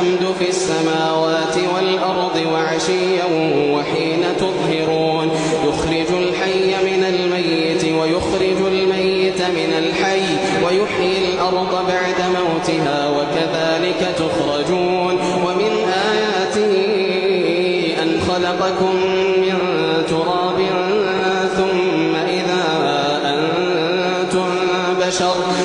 الحمد في السماوات والأرض وعشيا وحين تظهرون يخرج الحي من الميت ويخرج الميت من الحي ويحيي الأرض بعد موتها وكذلك تخرجون ومن آياته أن خلقكم من تراب ثم إذا أنتم بشر